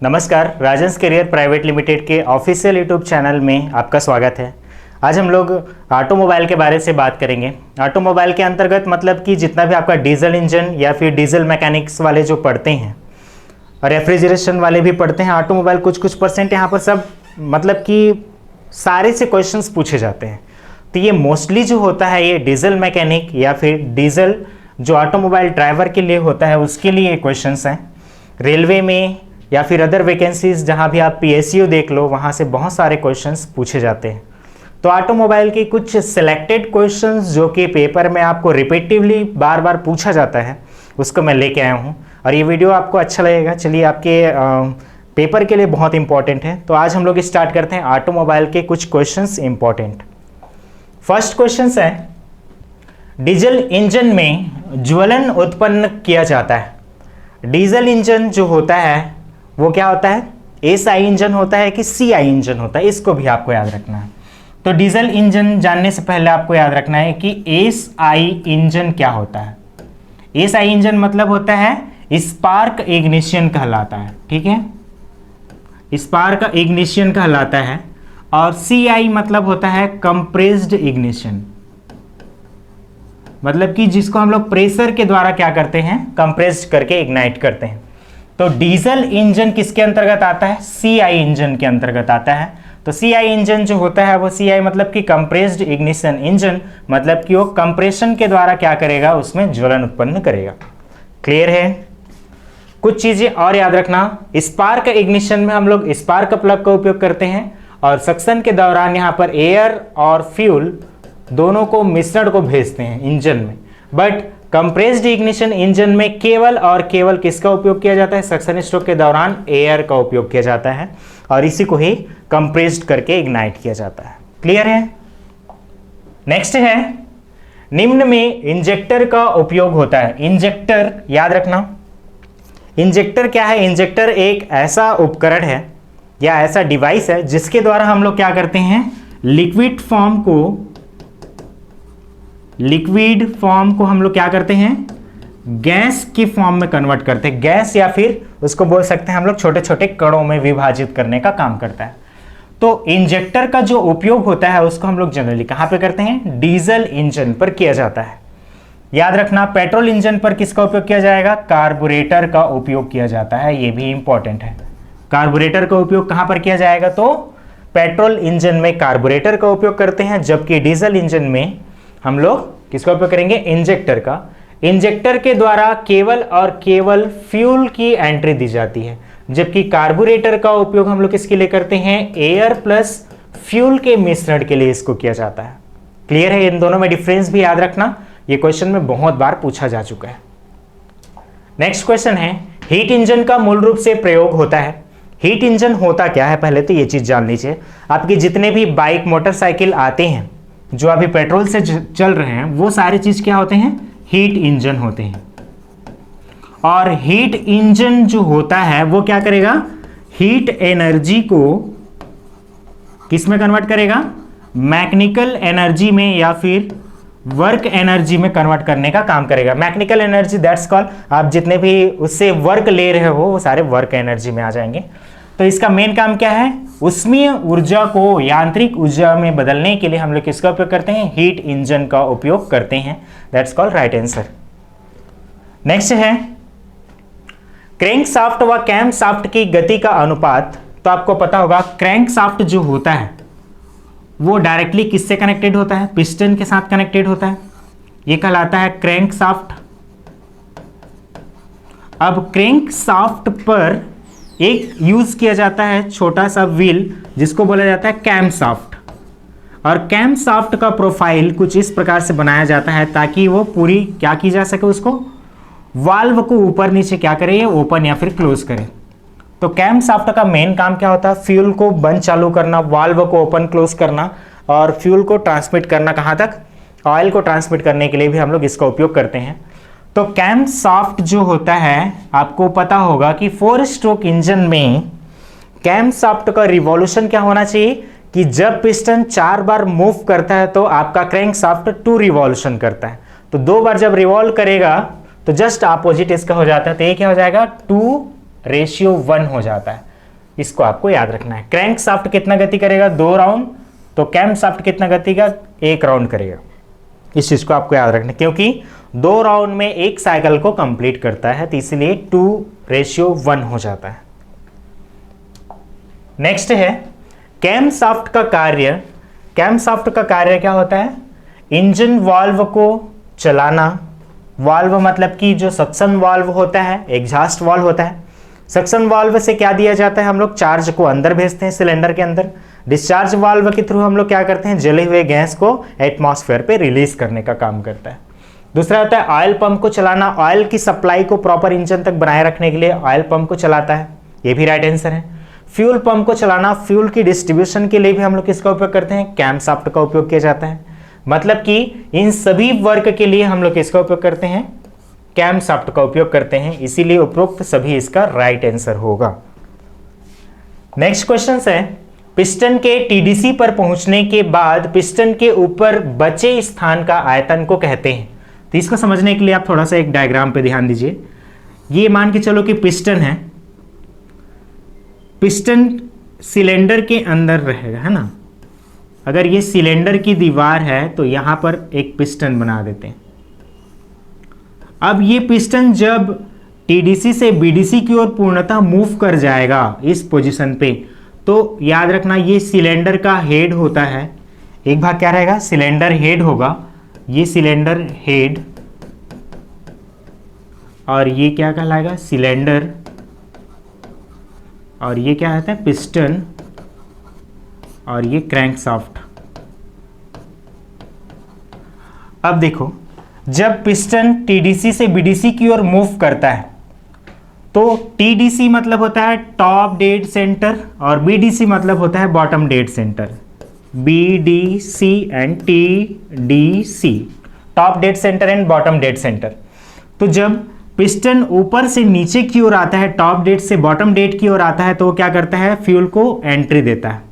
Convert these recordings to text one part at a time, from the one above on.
नमस्कार, Rajans career private limited के official YouTube channel में आपका स्वागत है। आज हम लोग ऑटोमोबाइल के बारे से बात करेंगे। ऑटोमोबाइल के अंतर्गत मतलब कि जितना भी आपका डीजल इंजन या फिर डीजल मैकेनिक्स वाले जो पढ़ते हैं और रेफ्रिजरेशन वाले भी पढ़ते हैं, ऑटोमोबाइल कुछ परसेंट यहाँ पर सब मतलब कि सारे से क्वेश्चंस पूछे जाते हैं। तो ये मोस्टली जो होता है ये डीजल मैकेनिक या फिर डीजल जो ऑटोमोबाइल ड्राइवर के लिए होता है उसके लिए ये क्वेश्चंस हैं। रेलवे में या फिर अदर वैकेंसीज जहाँ भी आप PSU देख लो वहाँ से बहुत सारे क्वेश्चंस पूछे जाते हैं। तो ऑटोमोबाइल के कुछ सिलेक्टेड क्वेश्चंस जो कि पेपर में आपको रिपीटिवली बार बार पूछा जाता है उसको मैं लेके आया हूँ और ये वीडियो आपको अच्छा लगेगा। चलिए, आपके पेपर के लिए बहुत इंपॉर्टेंट है। तो आज हम लोग स्टार्ट करते हैं ऑटोमोबाइल के कुछ क्वेश्चंस इंपॉर्टेंट। फर्स्ट क्वेश्चन है, डीजल इंजन में ज्वलन उत्पन्न किया जाता है। डीजल इंजन जो होता है वो क्या होता है, SI इंजन होता है कि CI इंजन होता है, इसको भी आपको याद रखना है। तो डीजल इंजन जानने से पहले आपको याद रखना है कि SI इंजन क्या होता है। SI इंजन मतलब होता है स्पार्क इग्निशन कहलाता है, ठीक है, स्पार्क इग्निशन कहलाता है। और CI मतलब होता है कंप्रेस्ड इग्निशन, मतलब कि जिसको हम लोग प्रेशर के द्वारा क्या करते हैं, कंप्रेस्ड करके इग्नाइट करते हैं। तो डीजल इंजन किसके अंतर्गत आता है, CI इंजन के अंतर्गत आता है। तो CI इंजन जो होता है वो CI मतलब कि कंप्रेस्ड इग्निशन इंजन, मतलब कि वो कंप्रेशन के द्वारा क्या करेगा, उसमें ज्वलन उत्पन्न करेगा। क्लियर है। कुछ चीजें और याद रखना, स्पार्क इग्निशन में हम लोग स्पार्क प्लग का उपयोग करते हैं और सक्शन के दौरान यहाँ पर एयर और फ्यूल दोनों को मिश्रण को भेजते हैं इंजन में। बट कंप्रेस्ड इग्निशन इंजन में केवल और केवल किसका उपयोग किया जाता है, सक्शन स्ट्रोक के दौरान एयर का उपयोग किया जाता है और इसी को ही कंप्रेस्ड करके इग्नाइट किया जाता है। क्लियर है। नेक्स्ट है, निम्न में इंजेक्टर का उपयोग होता है। इंजेक्टर याद रखना, इंजेक्टर क्या है, इंजेक्टर एक ऐसा उपकरण है या ऐसा डिवाइस है जिसके द्वारा हम लोग क्या करते हैं, लिक्विड फॉर्म को हम लोग क्या करते हैं, गैस की फॉर्म में कन्वर्ट करते हैं। गैस या फिर उसको बोल सकते हैं हम लोग छोटे छोटे कणों में विभाजित करने का काम करता है। तो इंजेक्टर का जो उपयोग होता है उसको हम लोग जनरली कहां पे करते हैं, डीजल इंजन पर किया जाता है। याद रखना, पेट्रोल इंजन पर किसका उपयोग किया जाएगा, कार्बोरेटर का उपयोग किया जाता है। ये भी इंपॉर्टेंट है। कार्बोरेटर का उपयोग कहां पर किया जाएगा, तो पेट्रोल इंजन में कार्बोरेटर का उपयोग करते हैं, जबकि डीजल इंजन में हम लोग किसका उपयोग करेंगे, इंजेक्टर का। इंजेक्टर के द्वारा केवल और केवल फ्यूल की एंट्री दी जाती है, जबकि कार्बोरेटर का उपयोग हम लोग किसके लिए करते हैं, एयर प्लस फ्यूल के मिश्रण के लिए इसको किया जाता है। क्लियर है। इन दोनों में डिफरेंस भी याद रखना, ये क्वेश्चन में बहुत बार पूछा जा चुका है। नेक्स्ट क्वेश्चन है, हीट इंजन का मूल रूप से प्रयोग होता है। हीट इंजन होता क्या है, पहले तो ये चीज जान लीजिए। आपके जितने भी बाइक मोटरसाइकिल आते हैं जो अभी पेट्रोल से चल रहे हैं वो सारी चीज क्या होते हैं, हीट इंजन होते हैं। और हीट इंजन जो होता है वो क्या करेगा, हीट एनर्जी को किस में कन्वर्ट करेगा, मैकेनिकल एनर्जी में या फिर वर्क एनर्जी में कन्वर्ट करने का काम करेगा। मैकेनिकल एनर्जी दैट्स कॉल्ड, आप जितने भी उससे वर्क ले रहे हो वो सारे वर्क एनर्जी में आ जाएंगे। तो इसका मेन काम क्या है, उष्मीय ऊर्जा को यांत्रिक ऊर्जा में बदलने के लिए हम लोग किसका उपयोग करते हैं, हीट इंजन का उपयोग करते हैं। That's called right answer. Next है, क्रैंक शाफ्ट व कैम शाफ्ट की गति का अनुपात। तो आपको पता होगा क्रैंक शाफ्ट जो होता है वो डायरेक्टली किससे कनेक्टेड होता है, पिस्टन के साथ कनेक्टेड होता है, ये कहलाता है क्रैंक शाफ्ट। अब क्रैंक शाफ्ट पर एक यूज किया जाता है छोटा सा व्हील जिसको बोला जाता है कैम शाफ्ट। और कैम शाफ्ट का प्रोफाइल कुछ इस प्रकार से बनाया जाता है ताकि वो पूरी क्या की जा सके, उसको वाल्व को ऊपर नीचे क्या करे, ओपन या फिर क्लोज करे। तो कैम शाफ्ट का मेन काम क्या होता है, फ्यूल को बंद चालू करना, वाल्व को ओपन क्लोज करना और फ्यूल को ट्रांसमिट करना कहाँ तक, ऑयल को ट्रांसमिट करने के लिए भी हम लोग इसका उपयोग करते हैं। तो कैम शाफ्ट जो होता है आपको पता होगा कि 4 स्ट्रोक इंजन में कैम शाफ्ट का रिवॉल्यूशन क्या होना चाहिए कि जब पिस्टन 4 बार मूव करता है तो आपका क्रैंक शाफ्ट 2 रिवॉल्यूशन करता है। तो 2 बार जब रिवॉल्व करेगा तो जस्ट अपोजिट इसका हो जाता है, तो ये क्या हो जाएगा 2 2:1 हो जाता है। इसको आपको याद रखना है। क्रैंक शाफ्ट कितना गति करेगा? 2 राउंड। तो कैम शाफ्ट कितना गति का? 1 राउंड करेगा। इस चीज को आपको याद रखना है, क्योंकि 2 राउंड में एक साइकिल को कंप्लीट करता है, तो इसलिए 2:1 हो जाता है। नेक्स्ट है कैम शाफ्ट का कार्य। कैम शाफ्ट का कार्य क्या होता है? इंजन वाल्व को चलाना। वाल्व मतलब कि जो सक्शन वाल्व होता है, एग्जॉस्ट वाल्व होता है। सक्शन वाल्व से क्या दिया जाता है? हम लोग चार्ज को अंदर भेजते हैं सिलेंडर के अंदर। डिस्चार्ज वाल्व के थ्रू हम लोग क्या करते हैं? जले हुए गैस को एटमॉस्फेयर पे रिलीज करने का काम करता है। दूसरा होता है ऑयल पंप को चलाना। ऑयल की सप्लाई को प्रॉपर इंजन तक बनाए रखने के लिए ऑयल पंप को चलाता है, ये भी राइट आंसर है। फ्यूल पंप को चलाना, फ्यूल की डिस्ट्रीब्यूशन के लिए भी हम लोग किसका उपयोग करते हैं? कैम शाफ्ट का उपयोग किया जाता है। मतलब कि इन सभी वर्क के लिए हम लोग किसका उपयोग करते हैं? कैम शाफ्ट का उपयोग करते हैं, इसीलिए उपरोक्त सभी इसका राइट आंसर होगा। नेक्स्ट क्वेश्चन है, पिस्टन के टीडीसी पर पहुंचने के बाद पिस्टन के ऊपर बचे स्थान का आयतन को कहते हैं। तो इसको समझने के लिए आप थोड़ा सा एक डायग्राम पे ध्यान दीजिए। ये मान के चलो कि पिस्टन है, पिस्टन सिलेंडर के अंदर रहेगा, है ना। अगर ये सिलेंडर की दीवार है तो यहां पर एक पिस्टन बना देते हैं। अब ये पिस्टन जब टीडीसी से बीडीसी की ओर पूर्णतः मूव कर जाएगा इस पोजीशन पे, तो याद रखना ये सिलेंडर का हेड होता है। एक भाग क्या रहेगा? सिलेंडर हेड होगा, ये सिलेंडर हेड, और ये क्या कहलाएगा? सिलेंडर, और ये क्या कहते हैं? पिस्टन, और ये क्रैंक शाफ्ट। अब देखो, जब पिस्टन टीडीसी से बीडीसी की ओर मूव करता है तो टीडीसी मतलब होता है टॉप डेड सेंटर और बीडीसी मतलब होता है bottom dead centre. BDC and TDC, top dead centre and bottom dead centre. तो जब पिस्टन ऊपर से नीचे की ओर आता है, टॉप डेड से बॉटम डेड की ओर आता है, तो वो क्या करता है? फ्यूल को एंट्री देता है।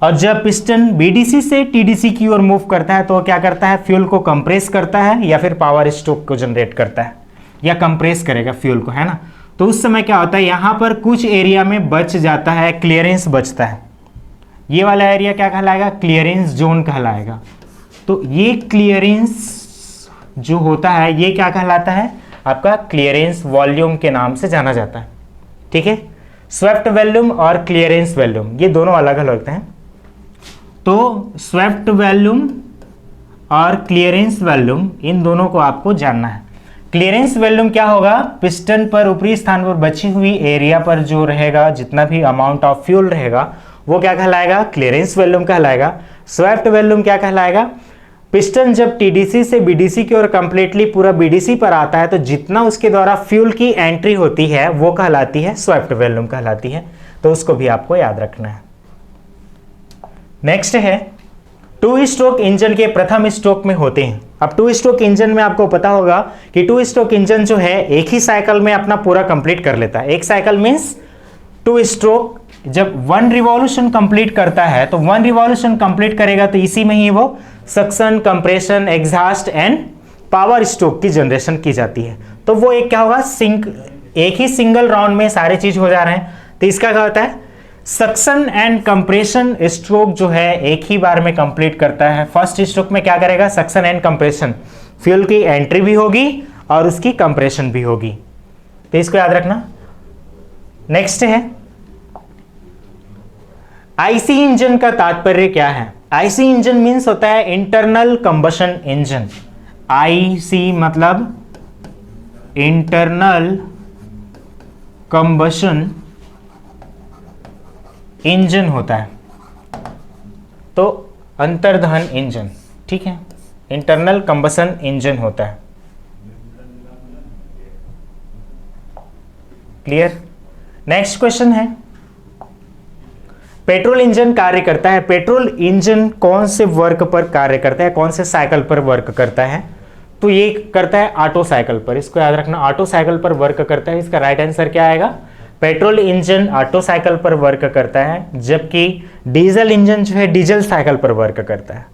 और जब पिस्टन बीडीसी से टीडीसी की ओर मूव करता है तो वो क्या करता है? फ्यूल को कंप्रेस करता है या फिर पावर स्ट्रोक को जनरेट करता है, या कंप्रेस करेगा फ्यूल को, है ना। तो उस समय क्या होता है? यहां पर कुछ एरिया में बच जाता है, क्लियरेंस बचता है। ये वाला एरिया क्या कहलाएगा? क्लियरेंस जोन कहलाएगा। तो ये क्लियरेंस जो होता है ये क्या कहलाता है? आपका क्लियरेंस वॉल्यूम के नाम से जाना जाता है। ठीक है, स्वेप्ट वॉल्यूम और क्लियरेंस वॉल्यूम ये दोनों अलग अलग होते हैं। तो स्वेप्ट वॉल्यूम और क्लियरेंस वॉल्यूम इन दोनों को आपको जानना है। क्लियरेंस वॉल्यूम क्या होगा? पिस्टन पर ऊपरी स्थान पर बची हुई एरिया पर जो रहेगा, जितना भी अमाउंट ऑफ फ्यूल रहेगा वो क्या कहलाएगा? क्लियरेंस वॉल्यूम कहलाएगा। स्वेप्ट वॉल्यूम क्या कहलाएगा? पिस्टन जब टीडीसी से बीडीसी की ओर कंप्लीटली पूरा बीडीसी पर आता है तो जितना उसके द्वारा फ्यूल की एंट्री होती है वो कहलाती है स्वेप्ट वॉल्यूम कहलाती है। तो उसको भी आपको याद रखना है। नेक्स्ट है, 2 स्ट्रोक इंजन के प्रथम स्ट्रोक में होते हैं। अब 2 स्ट्रोक इंजन में आपको पता होगा कि 2 स्ट्रोक इंजन जो है एक ही साइकिल में अपना पूरा कंप्लीट कर लेता है। एक साइकिल मींस 2 स्ट्रोक जब 1 रिवॉल्यूशन कंप्लीट करता है तो 1 रिवॉल्यूशन कंप्लीट करेगा तो इसी में ही वो suction, compression, exhaust and power stroke की जनरेशन की जाती है। तो वो एक क्या होगा? एक ही सिंगल राउंड में सारे चीज हो जा रहे हैं। तो इसका क्या होता है? सक्शन एंड कंप्रेशन स्ट्रोक जो है एक ही बार में कंप्लीट करता है। फर्स्ट स्ट्रोक में क्या करेगा? सक्शन एंड कंप्रेशन, फ्यूल की एंट्री भी होगी और उसकी कंप्रेशन भी होगी। तो इसको याद रखना। नेक्स्ट है, आईसी इंजन का तात्पर्य क्या है? आईसी इंजन मीन्स होता है इंटरनल कंबशन इंजन। आईसी मतलब इंटरनल कंबशन इंजन होता है, तो अंतर्दहन इंजन। ठीक है, इंटरनल कंबशन इंजन होता है। क्लियर? नेक्स्ट क्वेश्चन है, पेट्रोल इंजन कार्य करता है। पेट्रोल इंजन कौन से वर्क पर कार्य करता है, कौन से साइकिल पर वर्क करता है? तो ये करता है ऑटो साइकिल पर। इसको याद रखना, ऑटो साइकिल पर वर्क करता है। इसका राइट आंसर क्या आएगा? पेट्रोल इंजन ऑटो साइकिल पर वर्क करता है, जबकि डीजल इंजन जो है डीजल साइकिल पर वर्क करता है।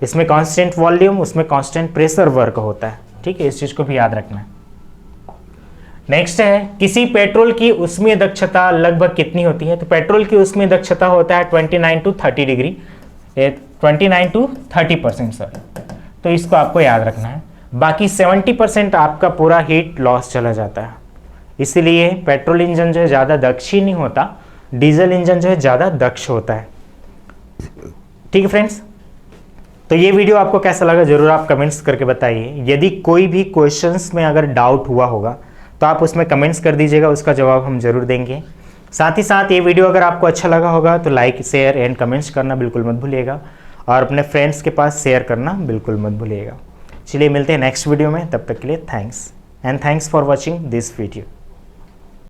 इसमें कांस्टेंट वॉल्यूम, उसमें कांस्टेंट प्रेशर वर्क होता है। ठीक है, इस चीज को भी याद रखना है। नेक्स्ट है किसी पेट्रोल की ऊष्मीय दक्षता लगभग कितनी होती है। तो पेट्रोल की ऊष्मीय दक्षता होता है 29 टू 30 डिग्री, 29 टू 30% सॉरी। तो इसको आपको याद रखना है। बाकी 70% आपका पूरा हीट लॉस चला जाता है। इसीलिए पेट्रोल इंजन जो है ज़्यादा दक्ष ही नहीं होता, डीजल इंजन जो है ज़्यादा दक्ष होता है। ठीक है फ्रेंड्स, तो ये वीडियो आपको कैसा लगा जरूर आप कमेंट्स करके बताइए। यदि कोई भी क्वेश्चंस में अगर डाउट हुआ होगा तो आप उसमें कमेंट्स कर दीजिएगा, उसका जवाब हम जरूर देंगे। साथ ही साथ ये वीडियो अगर आपको अच्छा लगा होगा तो लाइक, शेयर एंड कमेंट्स करना बिल्कुल मत भूलिएगा और अपने फ्रेंड्स के पास शेयर करना बिल्कुल मत भूलिएगा। चलिए मिलते हैं नेक्स्ट वीडियो में, तब तक के लिए thanks and thanks for watching this video.